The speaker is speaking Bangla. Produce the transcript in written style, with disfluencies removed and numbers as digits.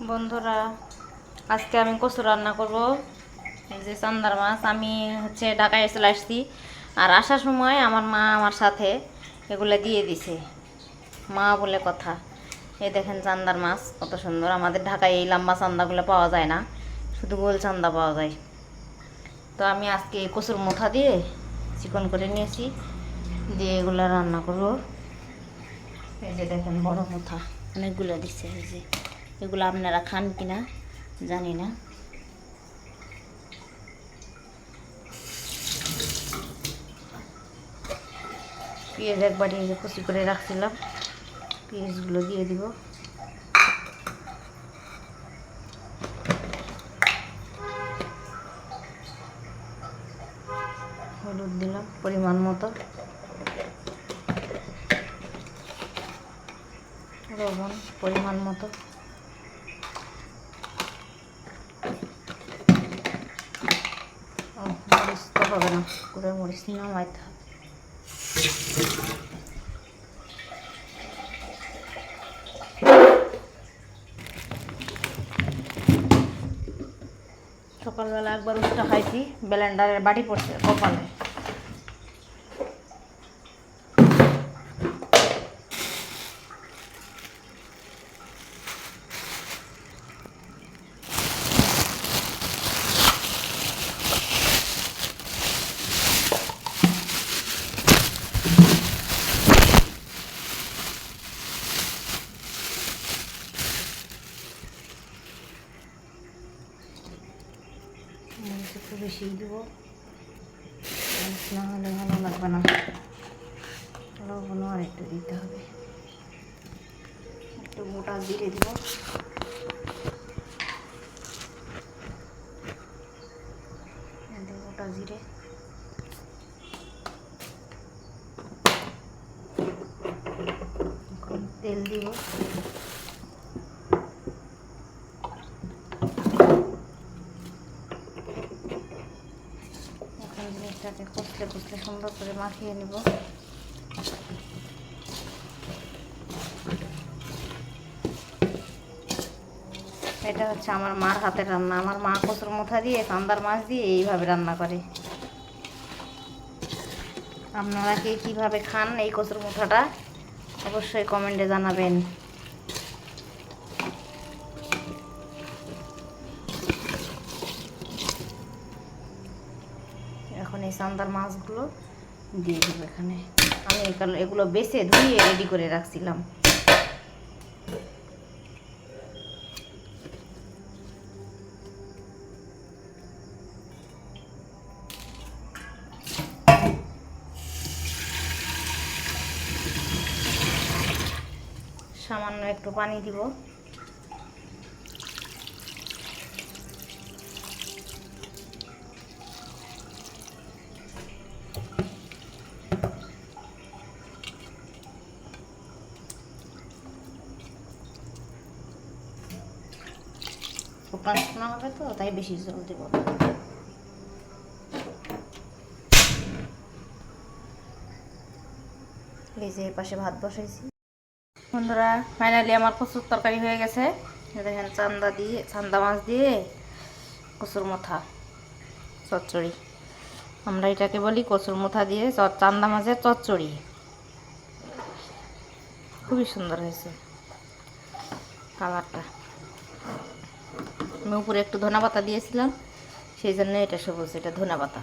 বন্ধুরা, আজকে আমি কচু রান্না করব। এই যে চান্দার মাছ আমি ঢাকায় চলে আসছি, আর আসার সময় আমার মা আমার সাথে এগুলো দিয়ে দিছে। মা বলে কথা। এই দেখেন চান্দার মাছ কত সুন্দর। আমাদের ঢাকায় এই লম্বা চান্দাগুলো পাওয়া যায় না, শুধু গোল চান্দা পাওয়া যায়। তো আমি আজকে কচুর মুঠা দিয়ে চিকন করে নিয়েছি, দিয়ে এগুলো রান্না করব। এই যে দেখেন বড় মুঠা অনেকগুলো দিচ্ছে। এই যে এগুলো আপনারা খান কিনা জানি না। পেঁয়াজ একবারে এই যে কুচি করে রাখছিলাম, পেঁয়াজগুলো দিয়ে দিব। হলুদ দিলাম পরিমাণ মতো, লবণ পরিমাণ মতো, মরিচ তো হবে না, গুঁড়ো মরিচ নামাইতে হবে। সকালবেলা একবার উঠতে খাইছি, ব্লেন্ডারের বাটি পড়ছে কপালে। একটু বেশি দিব, না হলে ভালো লাগবে না। লবণ আর একটু দিতে হবে, একটু গোটা জিরে দিব। গোটা জিরে, তেল দিব। জিনিসটাকে কষলে কষলে সুন্দর করে মাখিয়ে নিব। এটা হচ্ছে আমার মার হাতের রান্না। আমার মা কচুর মুঠা দিয়ে চান্দার মাছ দিয়ে এইভাবে রান্না করে। আপনারা কে কীভাবে খান এই কচুর মুঠাটা অবশ্যই কমেন্টে জানাবেন। এখন এই চান্দার মাছগুলো দিয়ে দেবো এখানে। আমি এগুলো বেছে ধুয়ে রেডি করে রাখছিলাম। সামান্য একটু পানি দিব। শুকনো হবে তো, তাই বেশি জল দেব। এই যে পাশে ভাত বসাইছি। বন্ধুরা, ফাইনালি আমার কচুর তরকারি হয়ে গেছে। দেখেন চান্দা মাছ দিয়ে কচুর মুঠা চচ্চড়ি। আমরা এটাকে বলি কচুর মুঠা দিয়ে চান্দা মাছের চচ্চড়ি। খুবই সুন্দর হয়েছে কালারটা। আমি উপরে একটু ধনেপাতা দিয়েছিলাম, সেই জন্য এটা সবুজ, এটা ধনেপাতা।